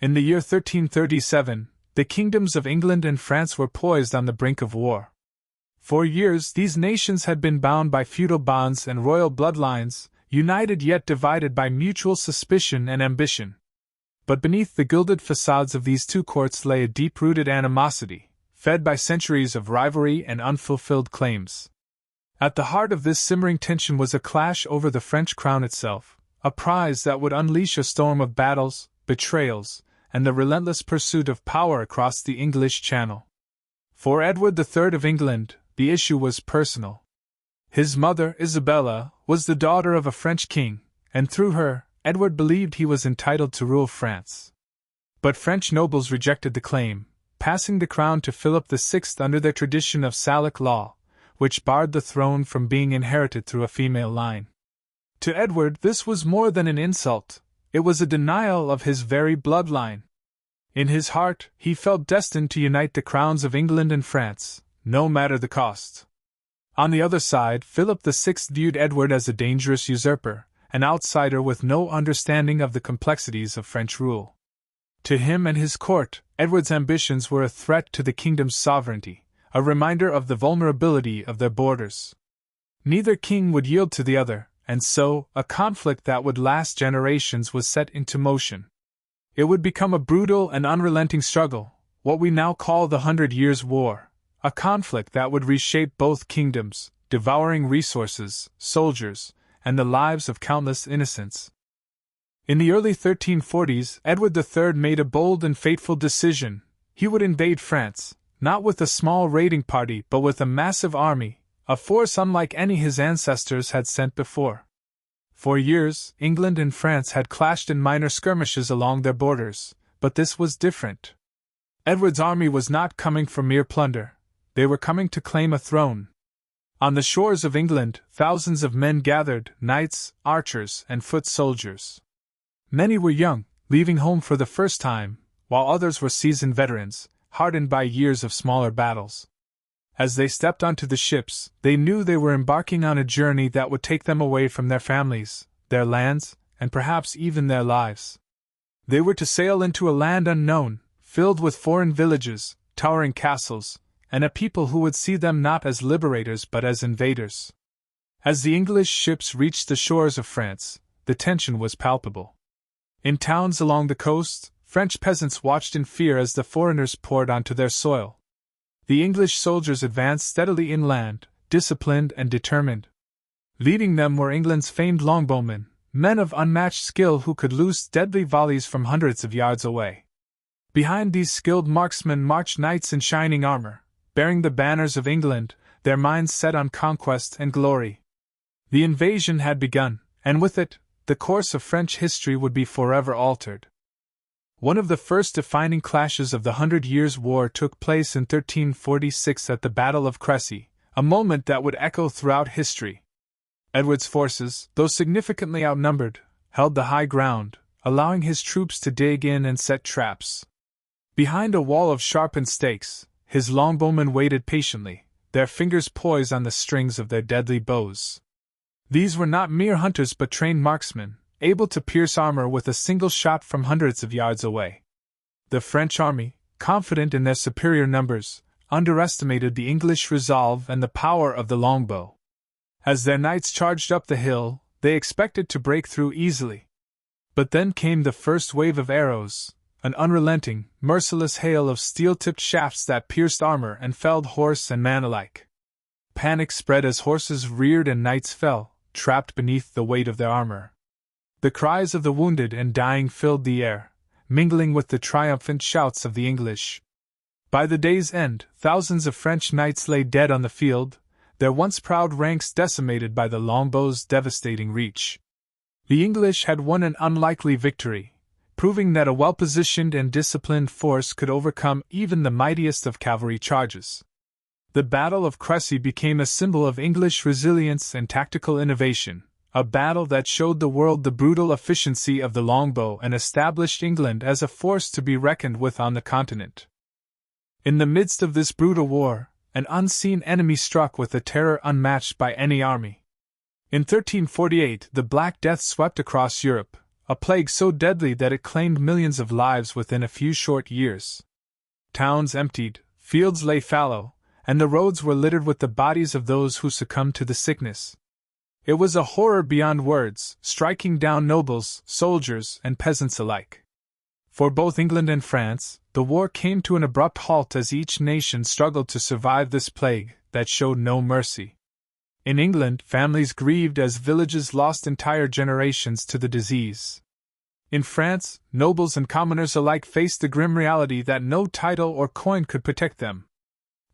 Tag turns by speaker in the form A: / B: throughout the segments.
A: In the year 1337, the kingdoms of England and France were poised on the brink of war. For years, these nations had been bound by feudal bonds and royal bloodlines, united yet divided by mutual suspicion and ambition. But beneath the gilded facades of these two courts lay a deep-rooted animosity, fed by centuries of rivalry and unfulfilled claims. At the heart of this simmering tension was a clash over the French crown itself, a prize that would unleash a storm of battles, betrayals, and the relentless pursuit of power across the English Channel. For Edward III of England, the issue was personal. His mother, Isabella, was the daughter of a French king, and through her, Edward believed he was entitled to rule France. But French nobles rejected the claim, passing the crown to Philip VI under their tradition of Salic law, which barred the throne from being inherited through a female line. To Edward, this was more than an insult, it was a denial of his very bloodline. In his heart, he felt destined to unite the crowns of England and France, no matter the cost. On the other side, Philip VI viewed Edward as a dangerous usurper, an outsider with no understanding of the complexities of French rule. To him and his court, Edward's ambitions were a threat to the kingdom's sovereignty, a reminder of the vulnerability of their borders. Neither king would yield to the other, and so, a conflict that would last generations was set into motion. It would become a brutal and unrelenting struggle, what we now call the 100 Years' War, a conflict that would reshape both kingdoms, devouring resources, soldiers, and the lives of countless innocents. In the early 1340s, Edward III made a bold and fateful decision. He would invade France, not with a small raiding party but with a massive army, a force unlike any his ancestors had sent before. For years, England and France had clashed in minor skirmishes along their borders, but this was different. Edward's army was not coming for mere plunder, they were coming to claim a throne. On the shores of England, thousands of men gathered, knights, archers, and foot soldiers. Many were young, leaving home for the first time, while others were seasoned veterans, hardened by years of smaller battles. As they stepped onto the ships, they knew they were embarking on a journey that would take them away from their families, their lands, and perhaps even their lives. They were to sail into a land unknown, filled with foreign villages, towering castles, and a people who would see them not as liberators but as invaders. As the English ships reached the shores of France, the tension was palpable. In towns along the coast, French peasants watched in fear as the foreigners poured onto their soil. The English soldiers advanced steadily inland, disciplined and determined. Leading them were England's famed longbowmen, men of unmatched skill who could loose deadly volleys from hundreds of yards away. Behind these skilled marksmen marched knights in shining armor, bearing the banners of England, their minds set on conquest and glory. The invasion had begun, and with it, the course of French history would be forever altered. One of the first defining clashes of the 100 Years' War took place in 1346 at the Battle of Crécy, a moment that would echo throughout history. Edward's forces, though significantly outnumbered, held the high ground, allowing his troops to dig in and set traps. Behind a wall of sharpened stakes, his longbowmen waited patiently, their fingers poised on the strings of their deadly bows. These were not mere hunters but trained marksmen, able to pierce armor with a single shot from hundreds of yards away. The French army, confident in their superior numbers, underestimated the English resolve and the power of the longbow. As their knights charged up the hill, they expected to break through easily. But then came the first wave of arrows, an unrelenting, merciless hail of steel-tipped shafts that pierced armor and felled horse and man alike. Panic spread as horses reared and knights fell, trapped beneath the weight of their armor. The cries of the wounded and dying filled the air, mingling with the triumphant shouts of the English. By the day's end, thousands of French knights lay dead on the field, their once proud ranks decimated by the longbow's devastating reach. The English had won an unlikely victory, proving that a well-positioned and disciplined force could overcome even the mightiest of cavalry charges. The Battle of Crécy became a symbol of English resilience and tactical innovation, a battle that showed the world the brutal efficiency of the longbow and established England as a force to be reckoned with on the continent. In the midst of this brutal war, an unseen enemy struck with a terror unmatched by any army. In 1348, the Black Death swept across Europe, a plague so deadly that it claimed millions of lives within a few short years. Towns emptied, fields lay fallow, and the roads were littered with the bodies of those who succumbed to the sickness. It was a horror beyond words, striking down nobles, soldiers, and peasants alike. For both England and France, the war came to an abrupt halt as each nation struggled to survive this plague that showed no mercy. In England, families grieved as villages lost entire generations to the disease. In France, nobles and commoners alike faced the grim reality that no title or coin could protect them.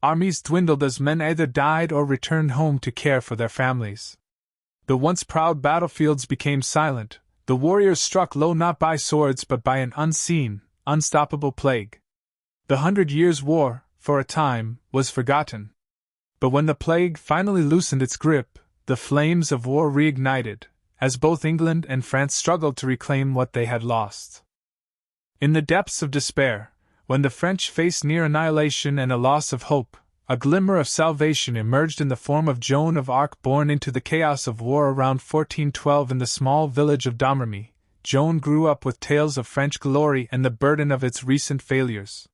A: Armies dwindled as men either died or returned home to care for their families. The once proud battlefields became silent, the warriors struck low not by swords but by an unseen, unstoppable plague. The 100 Years' War, for a time, was forgotten. But when the plague finally loosened its grip, the flames of war reignited, as both England and France struggled to reclaim what they had lost. In the depths of despair, when the French faced near annihilation and a loss of hope, a glimmer of salvation emerged in the form of Joan of Arc. Born into the chaos of war around 1412 in the small village of Domremy, Joan grew up with tales of French glory and the burden of its recent failures.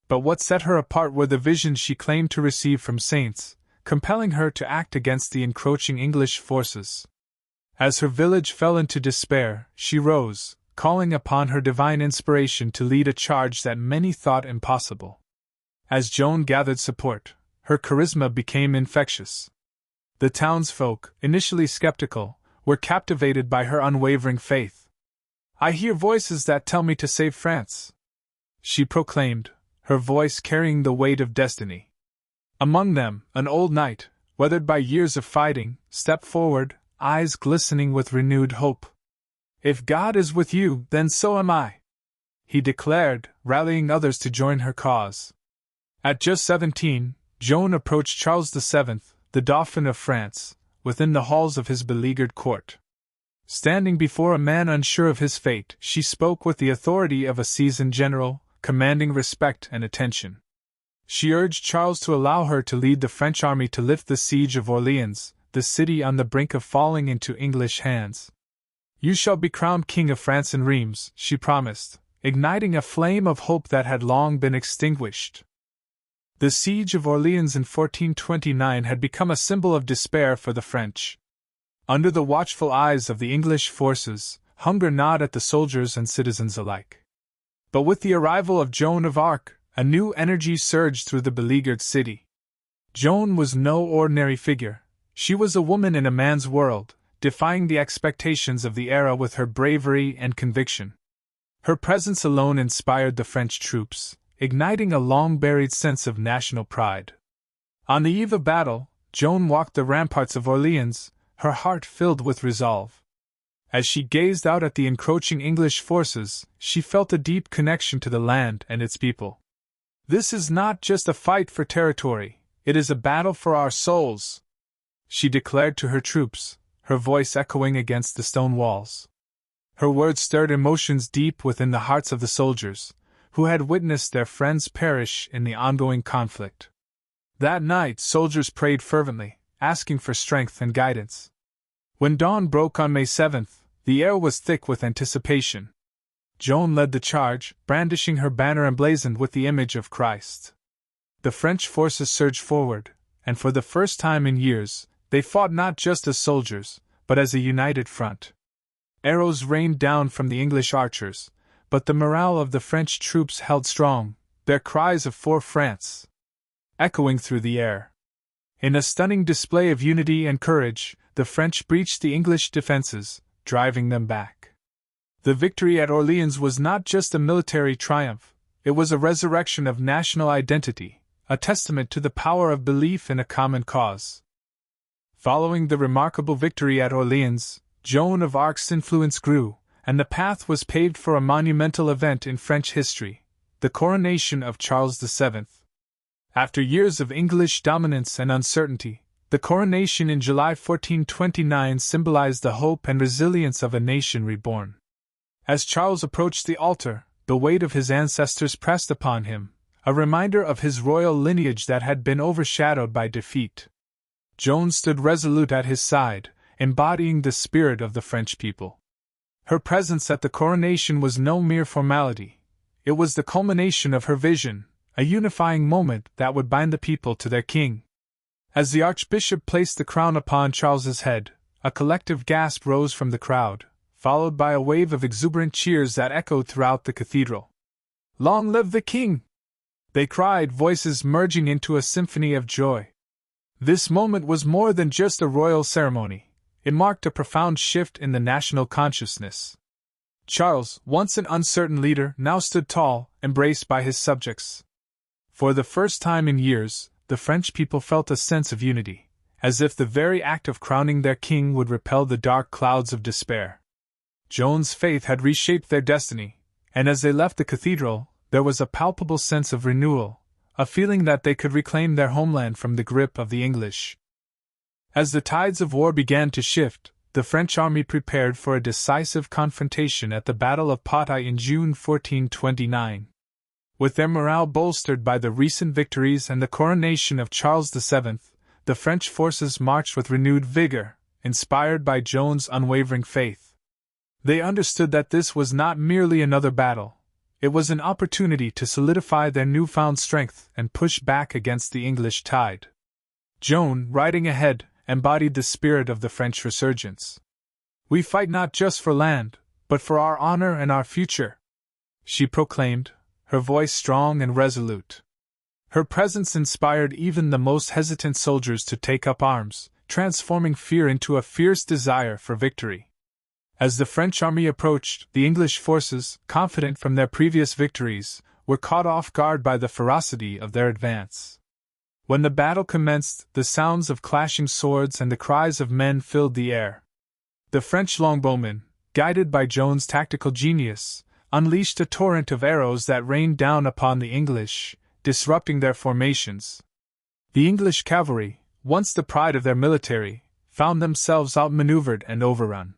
A: But what set her apart were the visions she claimed to receive from saints, compelling her to act against the encroaching English forces. As her village fell into despair, she rose, calling upon her divine inspiration to lead a charge that many thought impossible. As Joan gathered support, her charisma became infectious. The townsfolk, initially skeptical, were captivated by her unwavering faith. "I hear voices that tell me to save France," she proclaimed, her voice carrying the weight of destiny. Among them, an old knight, weathered by years of fighting, stepped forward, eyes glistening with renewed hope. "If God is with you, then so am I," he declared, rallying others to join her cause. At just 17, Joan approached Charles VII, the Dauphin of France, within the halls of his beleaguered court. Standing before a man unsure of his fate, she spoke with the authority of a seasoned general, commanding respect and attention. She urged Charles to allow her to lead the French army to lift the siege of Orleans, the city on the brink of falling into English hands. "You shall be crowned King of France in Reims," she promised, igniting a flame of hope that had long been extinguished. The siege of Orleans in 1429 had become a symbol of despair for the French. Under the watchful eyes of the English forces, hunger gnawed at the soldiers and citizens alike. But with the arrival of Joan of Arc, a new energy surged through the beleaguered city. Joan was no ordinary figure. She was a woman in a man's world, defying the expectations of the era with her bravery and conviction. Her presence alone inspired the French troops, igniting a long-buried sense of national pride. On the eve of battle, Joan walked the ramparts of Orleans, her heart filled with resolve. As she gazed out at the encroaching English forces, she felt a deep connection to the land and its people. "This is not just a fight for territory, it is a battle for our souls," she declared to her troops, her voice echoing against the stone walls. Her words stirred emotions deep within the hearts of the soldiers, who had witnessed their friends perish in the ongoing conflict. That night, soldiers prayed fervently, asking for strength and guidance. When dawn broke on May 7th, the air was thick with anticipation. Joan led the charge, brandishing her banner emblazoned with the image of Christ. The French forces surged forward, and for the first time in years, they fought not just as soldiers, but as a united front. Arrows rained down from the English archers, but the morale of the French troops held strong, their cries of "For France!" echoing through the air. In a stunning display of unity and courage, the French breached the English defenses, driving them back. The victory at Orleans was not just a military triumph, it was a resurrection of national identity, a testament to the power of belief in a common cause. Following the remarkable victory at Orleans, Joan of Arc's influence grew, and the path was paved for a monumental event in French history, the coronation of Charles VII. After years of English dominance and uncertainty, the coronation in July 1429 symbolized the hope and resilience of a nation reborn. As Charles approached the altar, the weight of his ancestors pressed upon him, a reminder of his royal lineage that had been overshadowed by defeat. Joan stood resolute at his side, embodying the spirit of the French people. Her presence at the coronation was no mere formality. It was the culmination of her vision, a unifying moment that would bind the people to their king. As the archbishop placed the crown upon Charles's head, a collective gasp rose from the crowd, followed by a wave of exuberant cheers that echoed throughout the cathedral. "Long live the king!" they cried, voices merging into a symphony of joy. This moment was more than just a royal ceremony. It marked a profound shift in the national consciousness. Charles, once an uncertain leader, now stood tall, embraced by his subjects. For the first time in years, the French people felt a sense of unity, as if the very act of crowning their king would repel the dark clouds of despair. Joan's faith had reshaped their destiny, and as they left the cathedral, there was a palpable sense of renewal, a feeling that they could reclaim their homeland from the grip of the English. As the tides of war began to shift, the French army prepared for a decisive confrontation at the Battle of Patay in June 1429. With their morale bolstered by the recent victories and the coronation of Charles VII, the French forces marched with renewed vigor, inspired by Joan's unwavering faith. They understood that this was not merely another battle. It was an opportunity to solidify their newfound strength and push back against the English tide. Joan, riding ahead, embodied the spirit of the French resurgence. "We fight not just for land, but for our honor and our future," she proclaimed, her voice strong and resolute. Her presence inspired even the most hesitant soldiers to take up arms, transforming fear into a fierce desire for victory. As the French army approached, the English forces, confident from their previous victories, were caught off guard by the ferocity of their advance. When the battle commenced, the sounds of clashing swords and the cries of men filled the air. The French longbowmen, guided by Joan's tactical genius, unleashed a torrent of arrows that rained down upon the English, disrupting their formations. The English cavalry, once the pride of their military, found themselves outmaneuvered and overrun.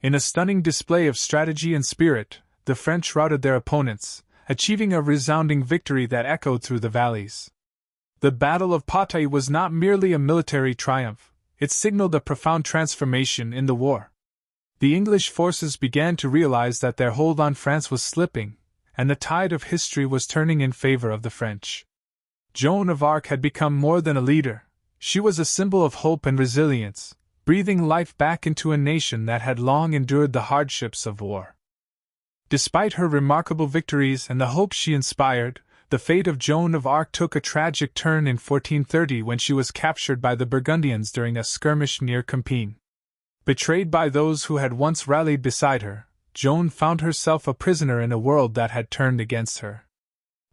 A: In a stunning display of strategy and spirit, the French routed their opponents, achieving a resounding victory that echoed through the valleys. The Battle of Patay was not merely a military triumph, it signaled a profound transformation in the war. The English forces began to realize that their hold on France was slipping, and the tide of history was turning in favor of the French. Joan of Arc had become more than a leader. She was a symbol of hope and resilience, breathing life back into a nation that had long endured the hardships of war. Despite her remarkable victories and the hope she inspired, the fate of Joan of Arc took a tragic turn in 1430 when she was captured by the Burgundians during a skirmish near Compiègne. Betrayed by those who had once rallied beside her, Joan found herself a prisoner in a world that had turned against her.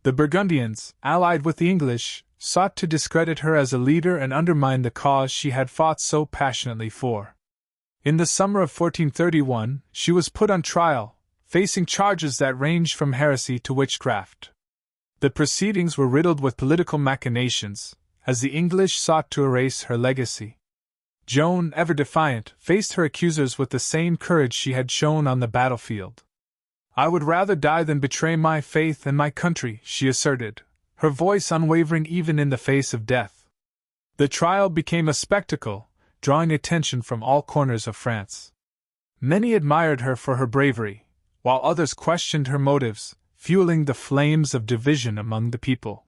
A: The Burgundians, allied with the English, sought to discredit her as a leader and undermine the cause she had fought so passionately for. In the summer of 1431, she was put on trial, facing charges that ranged from heresy to witchcraft. The proceedings were riddled with political machinations, as the English sought to erase her legacy. Joan, ever defiant, faced her accusers with the same courage she had shown on the battlefield. "I would rather die than betray my faith and my country," she asserted, her voice unwavering even in the face of death. The trial became a spectacle, drawing attention from all corners of France. Many admired her for her bravery, while others questioned her motives, fueling the flames of division among the people.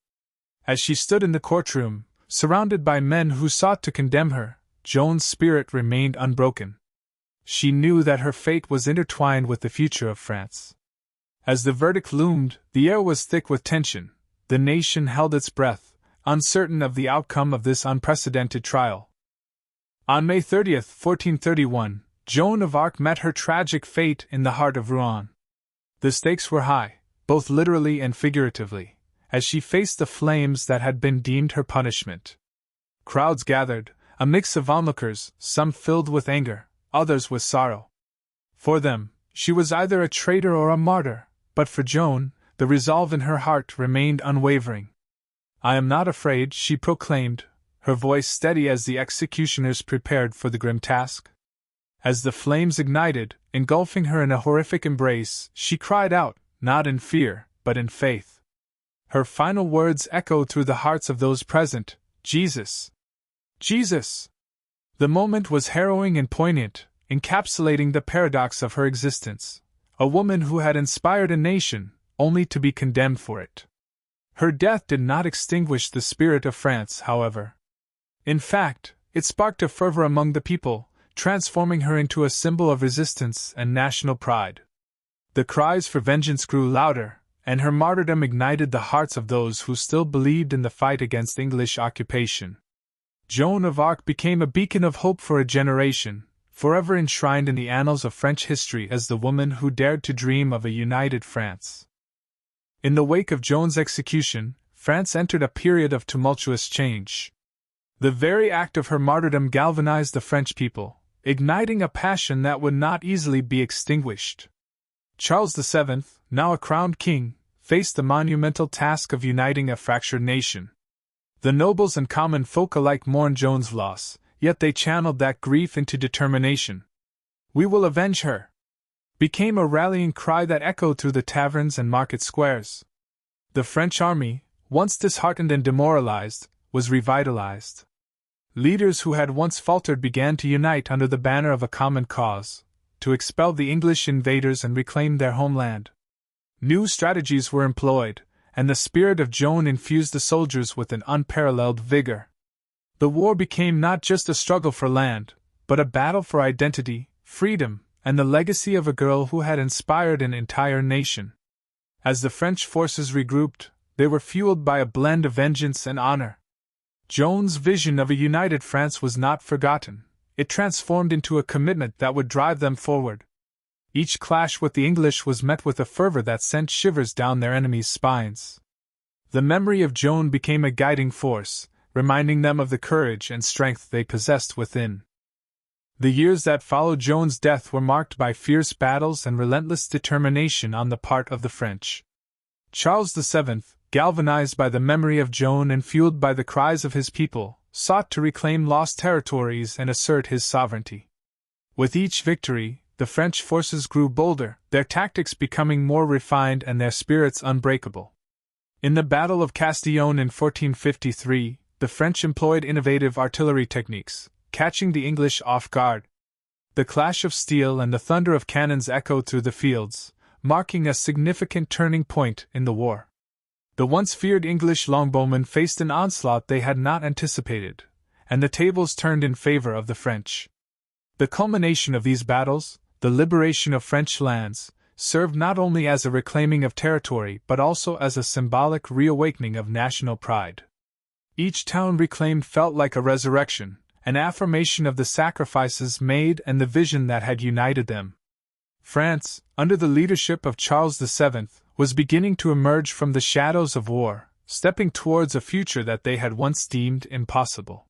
A: As she stood in the courtroom, surrounded by men who sought to condemn her, Joan's spirit remained unbroken. She knew that her fate was intertwined with the future of France. As the verdict loomed, the air was thick with tension. The nation held its breath, uncertain of the outcome of this unprecedented trial. On May 30, 1431, Joan of Arc met her tragic fate in the heart of Rouen. The stakes were high, both literally and figuratively, as she faced the flames that had been deemed her punishment. Crowds gathered, a mix of onlookers, some filled with anger, others with sorrow. For them, she was either a traitor or a martyr, but for Joan, the resolve in her heart remained unwavering. "I am not afraid," she proclaimed, her voice steady as the executioners prepared for the grim task. As the flames ignited, engulfing her in a horrific embrace, she cried out, not in fear, but in faith. Her final words echoed through the hearts of those present, "Jesus! Jesus!" The moment was harrowing and poignant. encapsulating the paradox of her existence, a woman who had inspired a nation, only to be condemned for it. Her death did not extinguish the spirit of France, however. In fact, it sparked a fervor among the people, transforming her into a symbol of resistance and national pride. The cries for vengeance grew louder, and her martyrdom ignited the hearts of those who still believed in the fight against English occupation. Joan of Arc became a beacon of hope for a generation, forever enshrined in the annals of French history as the woman who dared to dream of a united France. In the wake of Joan's execution, France entered a period of tumultuous change. The very act of her martyrdom galvanized the French people, igniting a passion that would not easily be extinguished. Charles VII, now a crowned king, faced the monumental task of uniting a fractured nation. The nobles and common folk alike mourned Joan's loss, yet they channeled that grief into determination. "We will avenge her!" became a rallying cry that echoed through the taverns and market squares. The French army, once disheartened and demoralized, was revitalized. Leaders who had once faltered began to unite under the banner of a common cause, to expel the English invaders and reclaim their homeland. New strategies were employed, and the spirit of Joan infused the soldiers with an unparalleled vigor. The war became not just a struggle for land, but a battle for identity, freedom, and the legacy of a girl who had inspired an entire nation. As the French forces regrouped, they were fueled by a blend of vengeance and honor. Joan's vision of a united France was not forgotten. It transformed into a commitment that would drive them forward. Each clash with the English was met with a fervor that sent shivers down their enemies' spines. The memory of Joan became a guiding force, reminding them of the courage and strength they possessed within. The years that followed Joan's death were marked by fierce battles and relentless determination on the part of the French. Charles VII, galvanized by the memory of Joan and fueled by the cries of his people, sought to reclaim lost territories and assert his sovereignty. With each victory, the French forces grew bolder, their tactics becoming more refined and their spirits unbreakable. In the Battle of Castillon in 1453, the French employed innovative artillery techniques, catching the English off guard. The clash of steel and the thunder of cannons echoed through the fields, marking a significant turning point in the war. The once feared English longbowmen faced an onslaught they had not anticipated, and the tables turned in favor of the French. The culmination of these battles, the liberation of French lands, served not only as a reclaiming of territory but also as a symbolic reawakening of national pride. Each town reclaimed felt like a resurrection, an affirmation of the sacrifices made and the vision that had united them. France, under the leadership of Charles VII, was beginning to emerge from the shadows of war, stepping towards a future that they had once deemed impossible.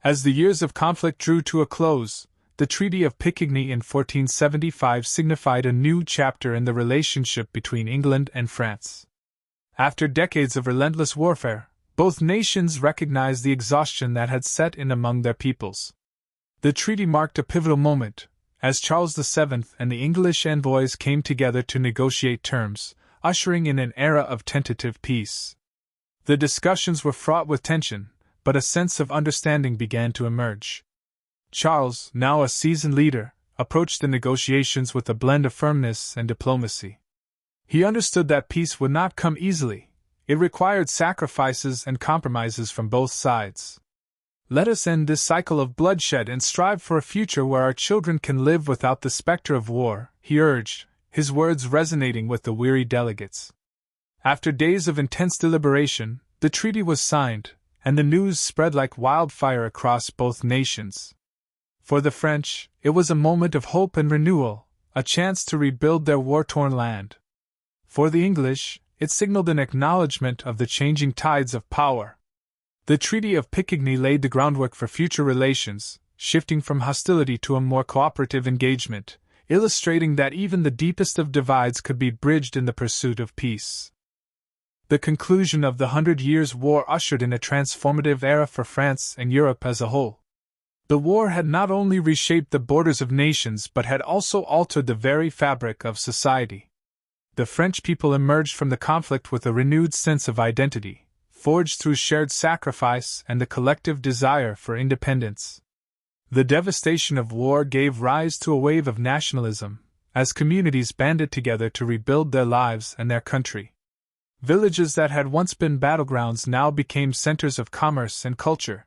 A: As the years of conflict drew to a close, the Treaty of Picquigny in 1475 signified a new chapter in the relationship between England and France. After decades of relentless warfare, both nations recognized the exhaustion that had set in among their peoples. The treaty marked a pivotal moment, as Charles VII and the English envoys came together to negotiate terms, ushering in an era of tentative peace. The discussions were fraught with tension, but a sense of understanding began to emerge. Charles, now a seasoned leader, approached the negotiations with a blend of firmness and diplomacy. He understood that peace would not come easily. It required sacrifices and compromises from both sides. "Let us end this cycle of bloodshed and strive for a future where our children can live without the specter of war," he urged, his words resonating with the weary delegates. After days of intense deliberation, the treaty was signed, and the news spread like wildfire across both nations. For the French, it was a moment of hope and renewal, a chance to rebuild their war-torn land. For the English, it signaled an acknowledgement of the changing tides of power. The Treaty of Picquigny laid the groundwork for future relations, shifting from hostility to a more cooperative engagement, illustrating that even the deepest of divides could be bridged in the pursuit of peace. The conclusion of the 100 Years' War ushered in a transformative era for France and Europe as a whole. The war had not only reshaped the borders of nations but had also altered the very fabric of society. The French people emerged from the conflict with a renewed sense of identity, forged through shared sacrifice and the collective desire for independence. The devastation of war gave rise to a wave of nationalism, as communities banded together to rebuild their lives and their country. Villages that had once been battlegrounds now became centers of commerce and culture.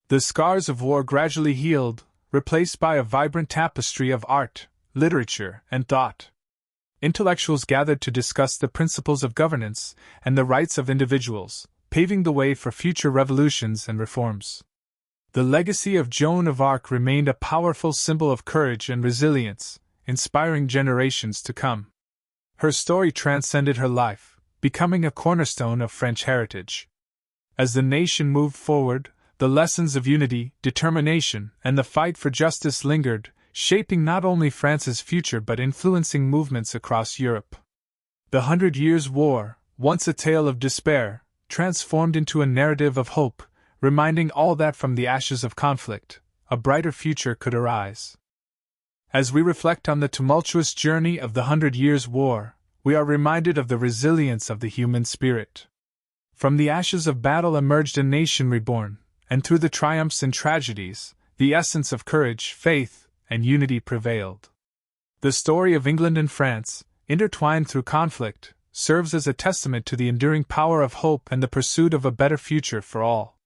A: The scars of war gradually healed, replaced by a vibrant tapestry of art, literature, and thought. Intellectuals gathered to discuss the principles of governance and the rights of individuals, paving the way for future revolutions and reforms. The legacy of Joan of Arc remained a powerful symbol of courage and resilience, inspiring generations to come. Her story transcended her life, becoming a cornerstone of French heritage. As the nation moved forward, the lessons of unity, determination, and the fight for justice lingered, shaping not only France's future but influencing movements across Europe. The 100 Years' War, once a tale of despair, transformed into a narrative of hope, reminding all that from the ashes of conflict, a brighter future could arise. As we reflect on the tumultuous journey of the 100 Years' War, we are reminded of the resilience of the human spirit. From the ashes of battle emerged a nation reborn, and through the triumphs and tragedies, the essence of courage, faith, and unity prevailed. The story of England and France, intertwined through conflict, serves as a testament to the enduring power of hope and the pursuit of a better future for all.